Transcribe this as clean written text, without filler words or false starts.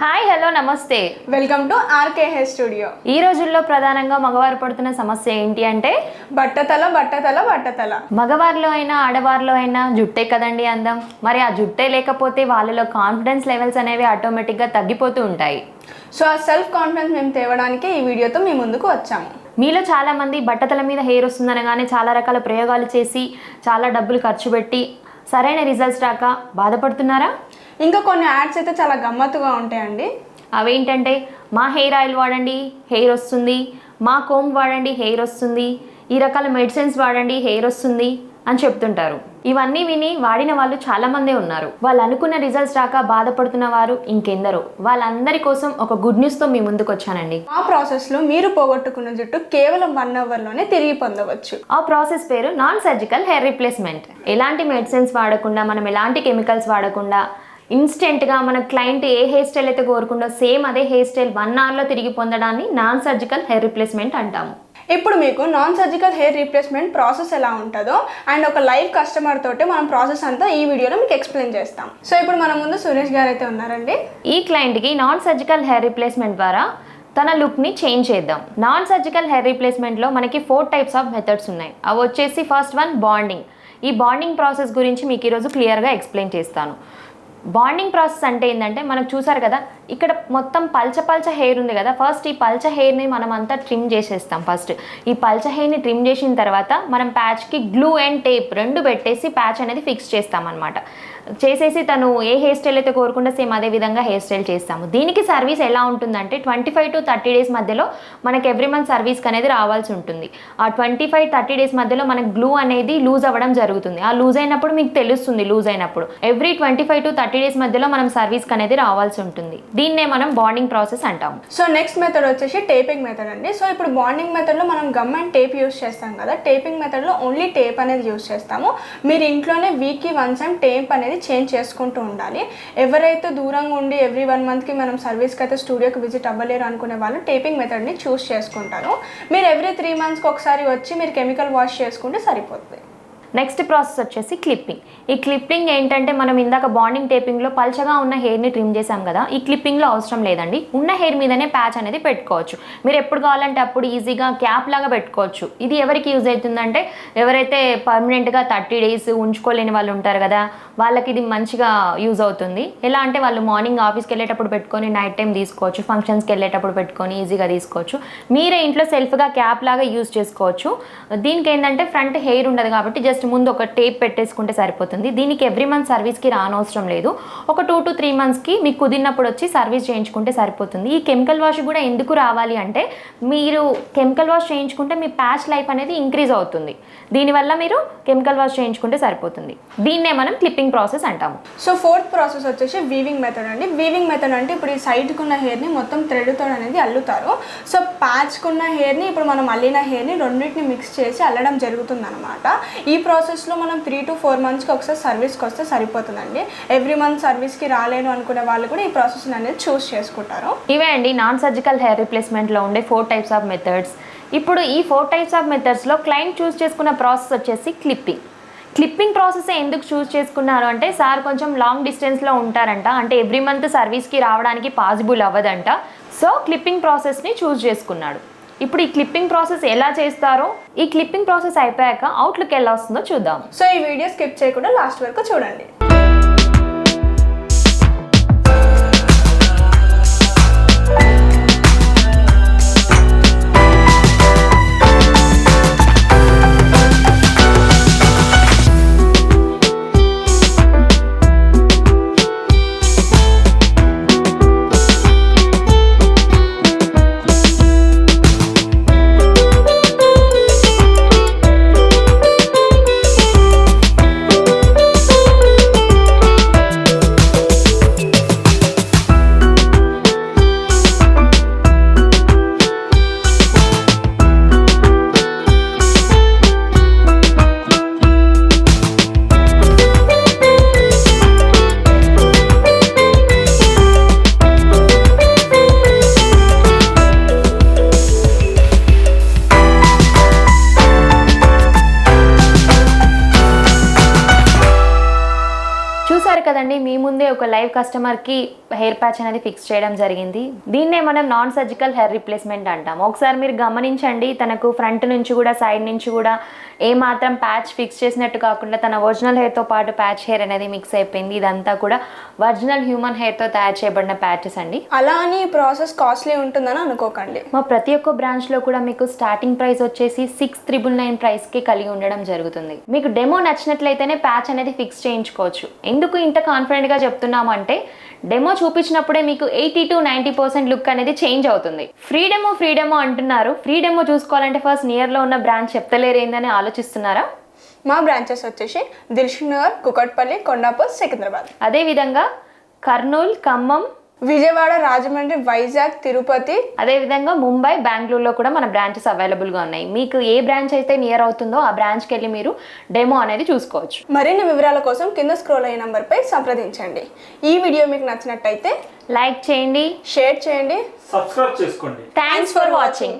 Hi hello నమస్తే, welcome to RK hair studio. ఈ రోజుల్లో ప్రధానంగా మగవారు పడుతున్న సమస్య ఏంటి అంటే బట్టతల. మగవారిలో అయినా ఆడవారిలో అయినా జుట్టే కదండి అందం. మరి ఆ జుట్టే లేకపోతే వాళ్ళలో కాన్ఫిడెన్స్ లెవెల్స్ అనేవి ఆటోమేటిక్గా తగ్గిపోతూ ఉంటాయి. సో ఆ సెల్ఫ్ కాన్ఫిడెన్స్ మేము తేవడానికి ఈ వీడియోతో మీ ముందుకు వచ్చాము. మీలో చాలామంది బట్టతల మీద హెయిర్ వస్తుందనగానే చాలా రకాల ప్రయోగాలు చేసి చాలా డబ్బులు ఖర్చు పెట్టి సరైన రిజల్ట్స్ రాక బాధపడుతున్నారా? ఇంకా కొన్ని యాడ్స్ అయితే చాలా గమ్మత్తుగా ఉంటాయండి. అవేంటంటే మా హెయిర్ ఆయిల్ వాడండి హెయిర్ వస్తుంది, మా కోమ్ వాడండి హెయిర్ వస్తుంది, ఈ రకాల మెడిసిన్స్ వాడండి హెయిర్ వస్తుంది అని చెప్తుంటారు. ఇవన్నీ విని వాడిన వాళ్ళు చాలామందే ఉన్నారు. వాళ్ళు అనుకున్న రిజల్ట్స్ రాక బాధపడుతున్న వారు ఇంకెందరో. వాళ్ళందరి కోసం ఒక గుడ్ న్యూస్తో మీ ముందుకు వచ్చానండి. ఆ ప్రాసెస్లో మీరు పోగొట్టుకున్న జుట్టు కేవలం 1 అవర్లోనే తిరిగి పొందవచ్చు. ఆ ప్రాసెస్ పేరు నాన్ సర్జికల్ హెయిర్ రీప్లేస్మెంట్. ఎలాంటి మెడిసిన్స్ వాడకుండా, మనం ఎలాంటి కెమికల్స్ వాడకుండా ఇన్స్టెంట్గా మన క్లయింట్ ఏ హెయిర్ స్టైల్ అయితే కోరుకుందో సేమ్ అదే హెయిర్ స్టైల్ 1 అవర్లో తిరిగి పొందడాన్ని నాన్ సర్జికల్ హెయిర్ రీప్లేస్మెంట్ అంటాము. ఇప్పుడు మీకు non surgical hair replacement process ఎలా ఉంటుందో అండ్ ఒక లైవ్ కస్టమర్ తోటి మనం ప్రాసెస్ అంతా ఈ వీడియోలో మీకు ఎక్స్ప్లెయిన్ చేస్తాం. సో ఇప్పుడు మన ముందు సురేష్ గారు అయితే ఉన్నారండి. ఈ క్లయింట్కి నాన్ సర్జికల్ హెయిర్ రీప్లేస్మెంట్ ద్వారా తన లుక్ని చేంజ్ చేద్దాం. నాన్ సర్జికల్ హెయిర్ రీప్లేస్మెంట్లో మనకి 4 టైప్స్ ఆఫ్ మెథడ్స్ ఉన్నాయి. అవి వచ్చేసి ఫస్ట్ వన్ బాండింగ్. ఈ బాండింగ్ ప్రాసెస్ గురించి మీకు ఈరోజు క్లియర్గా ఎక్స్ప్లెయిన్ చేస్తాను. బాండింగ్ ప్రాసెస్ అంటే ఏంటంటే, మనకు చూసారు కదా ఇక్కడ మొత్తం పల్చ హెయిర్ ఉంది కదా. ఫస్ట్ ఈ పల్చ హెయిర్ని మనం అంతా ట్రిమ్ చేసేస్తాం. ఫస్ట్ ఈ పల్చ హెయిర్ని ట్రిమ్ చేసిన తర్వాత మనం ప్యాచ్కి గ్లూ అండ్ టేప్ 2 పెట్టేసి ప్యాచ్ అనేది ఫిక్స్ చేస్తాం అనమాట. చేసేసి తను ఏ హెయిర్ స్టైల్ అయితే కోరుకుంటే సేమ్ అదే విధంగా హెయిర్ స్టైల్ చేస్తాము. దీనికి సర్వీస్ ఎలా ఉంటుందంటే 25 to 30 డేస్ మధ్యలో మనకి ఎవ్రీ మంత్ సర్వీస్కి అనేది రావాల్సి ఉంటుంది. ఆ 25-30 డేస్ మధ్యలో మనకి గ్లూ అనేది లూజ్ అవ్వడం జరుగుతుంది. ఆ లూజ్ అయినప్పుడు మీకు తెలుస్తుంది. లూజ్ అయినప్పుడు ఎవ్రీ 25 to 30 డేస్ మధ్యలో మనం సర్వీస్కి అనేది రావాల్సి ఉంటుంది. దీన్నే మనం బాండింగ్ ప్రాసెస్ అంటాము. సో నెక్స్ట్ మెథడ్ వచ్చేసి టేపింగ్ మెథడ్ అండి. సో ఇప్పుడు బాండింగ్ మెథడ్లో మనం గమ్ అండ్ టేప్ యూస్ చేస్తాం కదా. టేపింగ్ మెథడ్లో ఓన్లీ టేప్ అనేది యూస్ చేస్తాము. మీరు ఇంట్లోనే వీక్కి 1 టైం టేప్ అనేది చేంజ్ చేసుకుంటూ ఉండాలి. ఎవరైతే దూరంగా ఉండి ఎవ్రీ 1 మంత్కి మనం సర్వీస్కి అయితే స్టూడియోకి విజిట్ అవ్వలేరు అనుకునే వాళ్ళు టేపింగ్ మెథడ్ని చూస్ చేసుకుంటారు. మీరు ఎవ్రీ 3 మంత్స్కి ఒకసారి వచ్చి మీరు కెమికల్ వాష్ చేసుకుంటే సరిపోతుంది. నెక్స్ట్ ప్రాసెస్ వచ్చేసి క్లిప్పింగ్. ఈ క్లిప్పింగ్ ఏంటంటే, మనం ఇందాక బాండింగ్ టేపింగ్లో పల్చగా ఉన్న హెయిర్ని ట్రిమ్ చేసాం కదా. ఈ క్లిప్పింగ్లో అవసరం లేదండి. ఉన్న హెయిర్ మీదనే ప్యాచ్ అనేది పెట్టుకోవచ్చు. మీరు ఎప్పుడు కావాలంటే అప్పుడు ఈజీగా క్యాప్ లాగా పెట్టుకోవచ్చు. ఇది ఎవరికి యూజ్ అవుతుందంటే, ఎవరైతే పర్మనెంట్గా 30 డేస్ ఉంచుకోలేని వాళ్ళు ఉంటారు కదా, వాళ్ళకి ఇది మంచిగా యూజ్ అవుతుంది. ఎలా అంటే వాళ్ళు మార్నింగ్ ఆఫీస్కి వెళ్ళేటప్పుడు పెట్టుకొని నైట్ టైం తీసుకోవచ్చు, ఫంక్షన్స్కి వెళ్ళేటప్పుడు పెట్టుకొని ఈజీగా తీసుకోవచ్చు. మీరే ఇంట్లో సెల్ఫ్గా క్యాప్ లాగా యూజ్ చేసుకోవచ్చు. దీనికి ఏంటంటే ఫ్రంట్ హెయిర్ ఉండదు కాబట్టి జస్ట్ ముందు ఒక టేప్ పెట్టేసుకుంటే సరిపోతుంది. దీనికి ఎవ్రీ మంత్ సర్వీస్కి రానవసరం లేదు. ఒక 2 to 3 మంత్స్కి మీకు కుదిరినప్పుడు వచ్చి సర్వీస్ చేయించుకుంటే సరిపోతుంది. ఈ కెమికల్ వాష్ కూడా ఎందుకు రావాలి అంటే, మీరు కెమికల్ వాష్ చేయించుకుంటే మీ ప్యాచ్ లైఫ్ అనేది ఇంక్రీజ్ అవుతుంది. దీనివల్ల మీరు కెమికల్ వాష్ చేయించుకుంటే సరిపోతుంది. దీన్నే మనం క్లిప్పింగ్ ప్రాసెస్ అంటాము. సో 4th ప్రాసెస్ వచ్చేసి వీవింగ్ మెథడ్ అండి. వీవింగ్ మెథడ్ అంటే ఇప్పుడు ఈ సైడ్కి ఉన్న హెయిర్ని మొత్తం థ్రెడ్తో అనేది అల్లుతారు. సో ప్యాచ్కున్న హెయిర్ని ఇప్పుడు మనం అల్లిన హెయిర్ని రెండింటిని మిక్స్ చేసి అల్లడం జరుగుతుంది అనమాట. ఈ ప్రాసెస్లో మనం 3 to 4 మంత్స్కి ఒకసారి సర్వీస్కి వస్తే సరిపోతుందండి. ఎవ్రీ మంత్ సర్వీస్కి రాలేను అనుకునే వాళ్ళు కూడా ఈ ప్రాసెస్ అనేది చూస్ చేసుకుంటారు. ఇవే అండి నాన్ సర్జికల్ హెయిర్ రీప్లేస్మెంట్లో ఉండే 4 టైప్స్ ఆఫ్ మెథడ్స్. ఇప్పుడు ఈ 4 టైప్స్ ఆఫ్ మెథడ్స్లో క్లయింట్ చూస్ చేసుకున్న ప్రాసెస్ వచ్చేసి క్లిప్పింగ్. క్లిప్పింగ్ ప్రాసెస్ ఎందుకు చూస్ చేసుకున్నారు అంటే, సార్ కొంచెం లాంగ్ డిస్టెన్స్లో ఉంటారంట, అంటే ఎవ్రీ మంత్ సర్వీస్కి రావడానికి పాసిబుల్ అవ్వదంట. సో క్లిప్పింగ్ ప్రాసెస్ని చూస్ చేసుకున్నాడు. ఇప్పుడు ఈ క్లిప్పింగ్ ప్రాసెస్ ఎలా చేస్తారో, ఈ క్లిప్పింగ్ ప్రాసెస్ అయిపోయాక అవుట్లుక్ ఎలా వస్తుందో చూద్దాం. సో ఈ వీడియో స్కిప్ చేయకుండా లాస్ట్ వరకు చూడండి. కస్టమర్కి హెయిర్ ప్యాచ్ అనేది ఫిక్స్ చేయడం జరిగింది. దీన్నే మనం నాన్ సర్జికల్ హెయిర్ రిప్లేస్మెంట్ అంటాం. ఒకసారి మీరు గమనించండి, తనకు ఫ్రంట్ నుంచి కూడా సైడ్ నుంచి కూడా ఏమాత్రం ప్యాచ్ ఫిక్స్ చేసినట్టు కాకుండా తన ఒరిజినల్ హెయిర్తో పాటు ప్యాచ్ హెయిర్ అనేది మిక్స్ అయిపోయింది. ఇదంతా కూడా ఒరిజినల్ హ్యూమన్ హెయిర్తో తయారు చేయబడిన ప్యాచెస్ అండి. అలా అని ఈ ప్రాసెస్ కాస్ట్లీ ఉంటుందని అనుకోకండి. మా ప్రతి ఒక్క బ్రాంచ్లో కూడా మీకు స్టార్టింగ్ ప్రైస్ వచ్చేసి 6,999 ప్రైస్కి కలిగి ఉండడం జరుగుతుంది. మీకు డెమో నచ్చినట్లయితేనే ప్యాచ్ అనేది ఫిక్స్ చేయించుకోవచ్చు. ఎందుకు ఇంత కాన్ఫిడెంట్గా చెప్తున్నాము అంటే డెమో చూపించినప్పుడే మీకు 80-90% లుక్ అనేది చేంజ్ అవుతుంది. ఫ్రీడెమో అంటున్నారు. ఫ్రీడెమో చూసుకోవాలంటే ఫస్ట్ నియర్లో ఉన్న బ్రాంచ్ చెప్తలేరేందని ఆలోచిస్తున్నారా? మా బ్రాంచెస్ వచ్చేసి దిల్షుక్ నగర్, కుకట్పల్లి, కొండాపూర్, సికింద్రాబాద్. అదేవిధంగా కర్నూలు, ఖమ్మం, విజయవాడ, రాజమండ్రి, వైజాగ్, తిరుపతి, అదేవిధంగా ముంబై, బెంగళూరులో కూడా మన బ్రాంచెస్ అవైలబుల్గా ఉన్నాయి. మీకు ఏ బ్రాంచ్ అయితే నియర్ అవుతుందో ఆ బ్రాంచ్కి వెళ్ళి మీరు డెమో అనేది చూసుకోవచ్చు. మరిన్ని వివరాల కోసం కింద స్క్రోల్ అయ్యే నంబర్పై సంప్రదించండి. ఈ వీడియో మీకు నచ్చినట్టయితే లైక్ చేయండి, షేర్ చేయండి, సబ్స్క్రైబ్ చేసుకోండి. Thanks for watching.